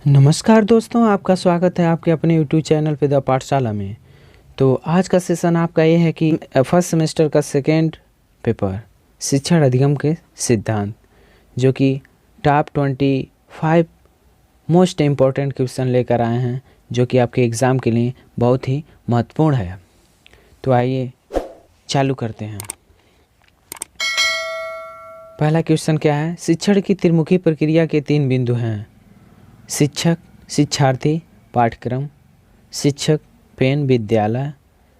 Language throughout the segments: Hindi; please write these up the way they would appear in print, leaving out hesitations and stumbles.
नमस्कार दोस्तों, आपका स्वागत है आपके अपने यूट्यूब चैनल पे द पाठशाला में। तो आज का सेशन आपका ये है कि फर्स्ट सेमेस्टर का सेकेंड पेपर शिक्षण अधिगम के सिद्धांत, जो कि टॉप 25 मोस्ट इम्पॉर्टेंट क्वेश्चन लेकर आए हैं, जो कि आपके एग्ज़ाम के लिए बहुत ही महत्वपूर्ण है। तो आइए चालू करते हैं। पहला क्वेश्चन क्या है? शिक्षण की त्रिमुखी प्रक्रिया के 3 बिंदु हैं: शिक्षक, शिक्षार्थी, पाठ्यक्रम। शिक्षक पेन विद्यालय,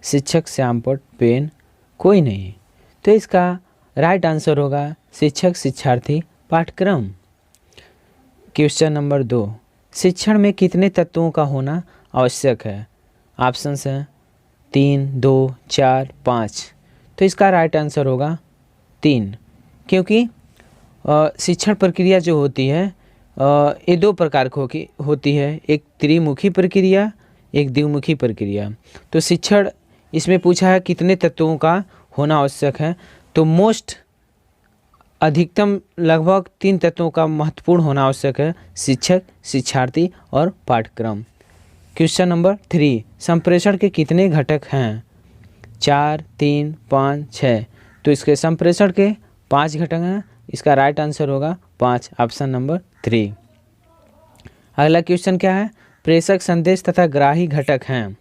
शिक्षक श्यामपट पेन कोई नहीं। तो इसका राइट आंसर होगा शिक्षक, शिक्षार्थी, पाठ्यक्रम। क्वेश्चन नंबर 2, शिक्षण में कितने तत्वों का होना आवश्यक है? ऑप्शंस हैं 3, 2, 4, 5। तो इसका राइट आंसर होगा 3, क्योंकि शिक्षण प्रक्रिया जो होती है ये 2 प्रकार की होती है, एक त्रिमुखी प्रक्रिया, एक द्विमुखी प्रक्रिया। तो शिक्षण इसमें पूछा है कितने तत्वों का होना आवश्यक है, तो अधिकतम लगभग 3 तत्वों का महत्वपूर्ण होना आवश्यक है: शिक्षक, शिक्षार्थी और पाठ्यक्रम। क्वेश्चन नंबर 3, संप्रेषण के कितने घटक हैं? 4, 3, 5, 6। तो इसके संप्रेषण के 5 घटक हैं। इसका राइट आंसर होगा 5, ऑप्शन नंबर 3। अगला क्वेश्चन क्या है? प्रेषक, संदेश तथा ग्राही घटक हैं।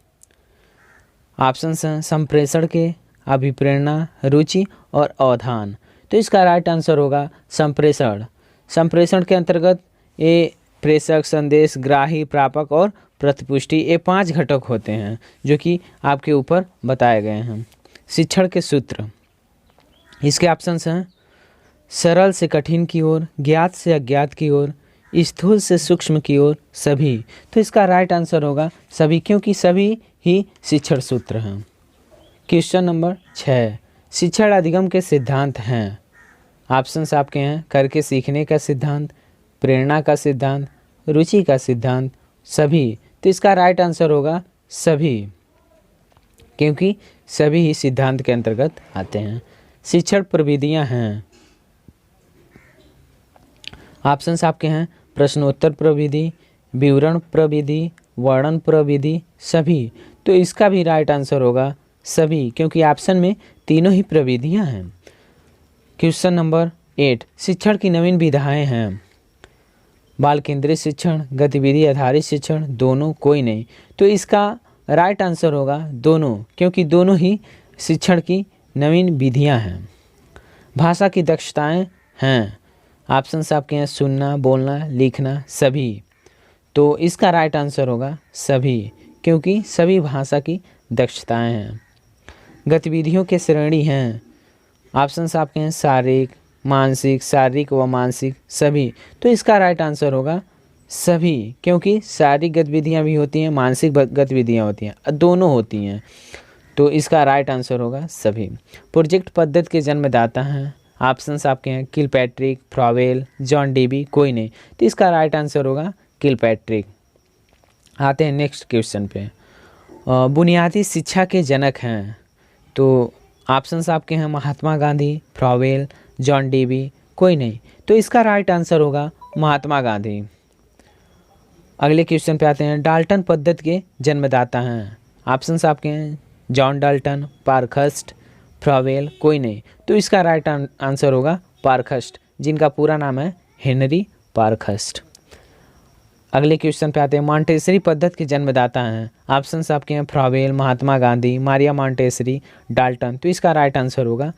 ऑप्शंस हैं संप्रेषण के, अभिप्रेरणा, रुचि और अवधान। तो इसका राइट आंसर होगा संप्रेषण। संप्रेषण के अंतर्गत ये प्रेषक, संदेश, ग्राही, प्रापक और प्रतिपुष्टि, ये 5 घटक होते हैं, जो कि आपके ऊपर बताए गए हैं। शिक्षण के सूत्र, इसके ऑप्शंस हैं सरल से कठिन की ओर, ज्ञात से अज्ञात की ओर, स्थूल से सूक्ष्म की ओर, सभी। तो इसका राइट आंसर होगा सभी, क्योंकि सभी ही शिक्षण सूत्र हैं। क्वेश्चन नंबर 6, शिक्षण अधिगम के सिद्धांत हैं। ऑप्शंस आपके हैं करके सीखने का सिद्धांत, प्रेरणा का सिद्धांत, रुचि का सिद्धांत, सभी। तो इसका राइट आंसर होगा सभी, क्योंकि सभी ही सिद्धांत के अंतर्गत आते हैं। शिक्षण प्रविधियां हैं। ऑप्शंस आपके हैं प्रश्नोत्तर प्रविधि, विवरण प्रविधि, वर्णन प्रविधि, सभी। तो इसका भी राइट आंसर होगा सभी, क्योंकि ऑप्शन में तीनों ही प्रविधियां हैं। क्वेश्चन नंबर 8, शिक्षण की नवीन विधाएं हैं। बाल केंद्रित शिक्षण, गतिविधि आधारित शिक्षण, दोनों कोई नहीं। तो इसका राइट आंसर होगा दोनों, क्योंकि दोनों ही शिक्षण की नवीन विधियां हैं। भाषा की दक्षताएं हैं। ऑप्शंस आपके हैं सुनना, बोलना, लिखना, सभी। तो इसका राइट आंसर होगा सभी, क्योंकि सभी भाषा की दक्षताएं हैं। गतिविधियों के श्रेणी हैं। ऑप्शंस आपके हैं शारीरिक, मानसिक, शारीरिक व मानसिक, सभी। तो इसका राइट आंसर होगा सभी, क्योंकि शारीरिक गतिविधियां भी होती हैं, मानसिक गतिविधियां होती हैं, दोनों होती हैं। तो इसका राइट आंसर होगा सभी। प्रोजेक्ट पद्धति के जन्मदाता हैं। ऑप्शंस आपके हैं किलपैट्रिक, फ्रॉवेल, जॉन डेवी, कोई नहीं। तो इसका राइट आंसर होगा किलपैट्रिक। आते हैं नेक्स्ट क्वेश्चन पे। बुनियादी शिक्षा के जनक हैं। तो ऑप्शंस आपके हैं Mahatma Gandhi, Froebel, John Dewey, कोई नहीं। तो इसका राइट आंसर होगा महात्मा गांधी। अगले क्वेश्चन पे आते हैं। डाल्टन पद्धति के जन्मदाता हैं। ऑप्शंस आपके हैं जॉन डाल्टन, पारखस्ट, फ्रॉवेल, कोई नहीं। तो इसका राइट आंसर होगा पारखस्ट, जिनका पूरा नाम है हेनरी पारखस्ट। अगले क्वेश्चन पे आते हैं। मॉन्टेसरी पद्धति के जन्मदाता हैं। ऑप्शंस आपके हैं Froebel, Mahatma Gandhi, Maria Montessori, Dalton. तो इसका राइट आंसर होगा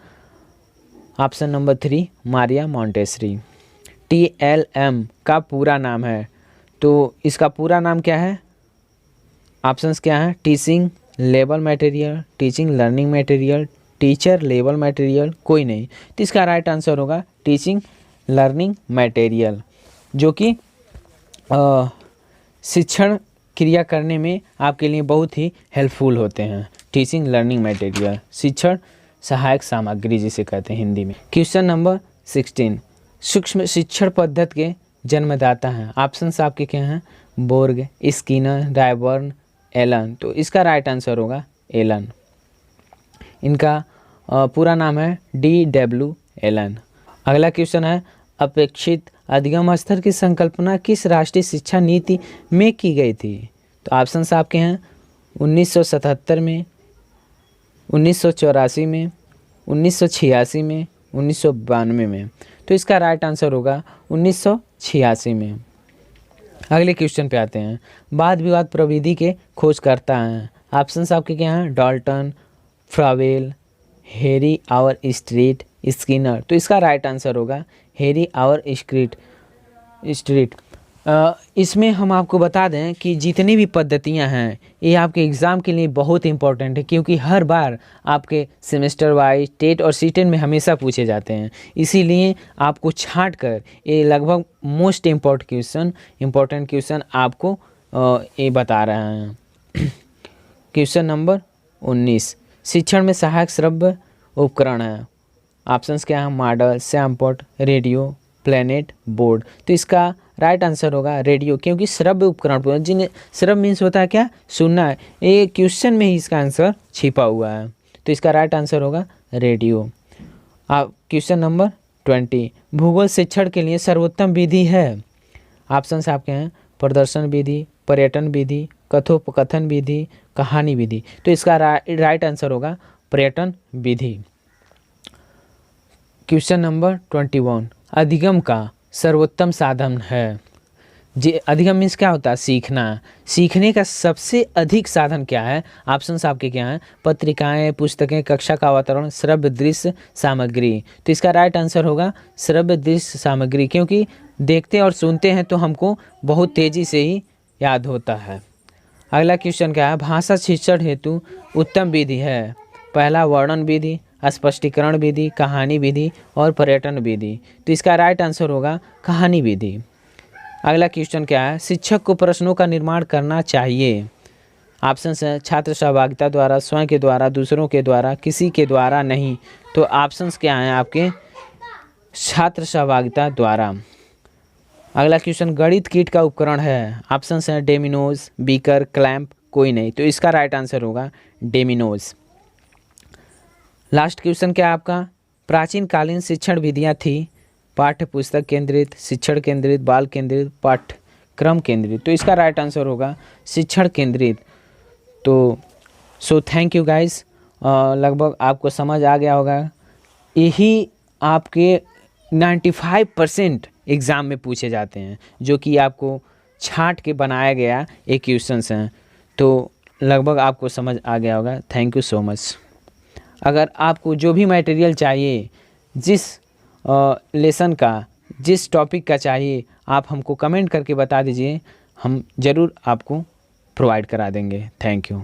option number 3, Maria Montessori. TLM का पूरा नाम है, तो इसका पूरा नाम क्या है? ऑप्शंस क्या है? Teaching level material, teaching learning material, teacher level material, कोई नहीं। तो इसका राइट आंसर होगा टीचिंग लर्निंग मटेरियल, जो कि शिक्षण क्रिया करने में आपके लिए बहुत ही हेल्पफुल होते हैं। टीचिंग लर्निंग मटेरियल, शिक्षण सहायक सामग्री जिसे कहते हैं हिंदी में। क्वेश्चन नंबर 16, सूक्ष्म शिक्षण पद्धति के जन्मदाता हैं। ऑप्शंस आपके क्या हैं? बोर्ग, स्किनर, रायबर्न, एलन। तो इसका राइट आंसर होगा एलन। इनका पूरा नाम है DW एलन। अगला क्वेश्चन है अपेक्षित अधिगम स्तर की संकल्पना किस राष्ट्रीय शिक्षा नीति में की गई थी? तो ऑप्शंस आपके हैं 1977 में, 1984 में, 1986 में, 1992 में। तो इसका राइट आंसर होगा 1986 में। अगले क्वेश्चन पे आते हैं। वाद विवाद प्रविधि के खोजकर्ता हैं। ऑप्शंस आपके क्या हैं? डाल्टन, फ्रावेल, हेरी और स्ट्रीट, स्किनर। तो इसका राइट आंसर होगा हेरी और स्ट्रीट। इसमें हम आपको बता दें कि जितनी भी पद्धतियां हैं ये आपके एग्ज़ाम के लिए बहुत इंपॉर्टेंट है, क्योंकि हर बार आपके सेमेस्टर वाइज टेट और सीटेट में हमेशा पूछे जाते हैं। इसीलिए आपको छांट कर ये लगभग मोस्ट इम्पॉर्टेंट क्वेश्चन आपको ये बता रहे हैं। क्वेश्चन नंबर 19, शिक्षण में सहायक श्रव्य उपकरण है। ऑप्शंस क्या हैं? मॉडल, सैमपॉट, रेडियो, प्लेनेट, बोर्ड। तो इसका राइट आंसर होगा रेडियो, क्योंकि श्रव्य उपकरण, जिन्हें श्रव्य मीन्स होता है क्या? सुनना है। ये क्वेश्चन में ही इसका आंसर छिपा हुआ है। तो इसका राइट आंसर होगा रेडियो। क्वेश्चन नंबर 20, भूगोल शिक्षण के लिए सर्वोत्तम विधि है। ऑप्शंस आपके हैं प्रदर्शन विधि, पर्यटन विधि, कथोपकथन विधि, कहानी विधि। तो इसका राइट आंसर होगा पर्यटन विधि। क्वेश्चन नंबर 21, अधिगम का सर्वोत्तम साधन है। जी, अधिगम मीन्स क्या होता है? सीखना। सीखने का सबसे अधिक साधन क्या है? ऑप्शंस आपके क्या हैं? पत्रिकाएं, पुस्तकें, कक्षा का वातावरण, श्रव्य दृश्य सामग्री। तो इसका राइट आंसर होगा श्रव्य दृश्य सामग्री, क्योंकि देखते और सुनते हैं तो हमको बहुत तेज़ी से ही याद होता है। अगला क्वेश्चन क्या है? भाषा शिक्षण हेतु उत्तम विधि है। पहला वर्णन विधि, स्पष्टीकरण विधि, कहानी विधि और पर्यटन विधि। तो इसका राइट आंसर होगा कहानी विधि। अगला क्वेश्चन क्या है? शिक्षक को प्रश्नों का निर्माण करना चाहिए। ऑप्शंस हैं छात्र सहभागिता द्वारा, स्वयं के द्वारा, दूसरों के द्वारा, किसी के द्वारा नहीं। तो ऑप्शंस क्या हैं आपके? छात्र सहभागिता द्वारा। अगला क्वेश्चन, गणित कीट का उपकरण है। ऑप्शंस हैं डेमिनोज, बीकर, क्लैंप, कोई नहीं। तो इसका राइट आंसर होगा डेमिनोज। लास्ट क्वेश्चन क्या है आपका? प्राचीन कालीन शिक्षण विधियाँ थी पाठ्य पुस्तक केंद्रित, शिक्षण केंद्रित, बाल केंद्रित, पाठ्यक्रम केंद्रित। तो इसका राइट आंसर होगा शिक्षण केंद्रित। तो थैंक यू गाइस। लगभग आपको समझ आ गया होगा। यही आपके 95% एग्ज़ाम में पूछे जाते हैं, जो कि आपको छांट के बनाया गया एक क्वेश्चंस हैं। तो लगभग आपको समझ आ गया होगा। Thank you so much. अगर आपको जो भी मटेरियल चाहिए, जिस लेसन का, जिस टॉपिक का चाहिए, आप हमको कमेंट करके बता दीजिए, हम ज़रूर आपको प्रोवाइड करा देंगे। Thank you.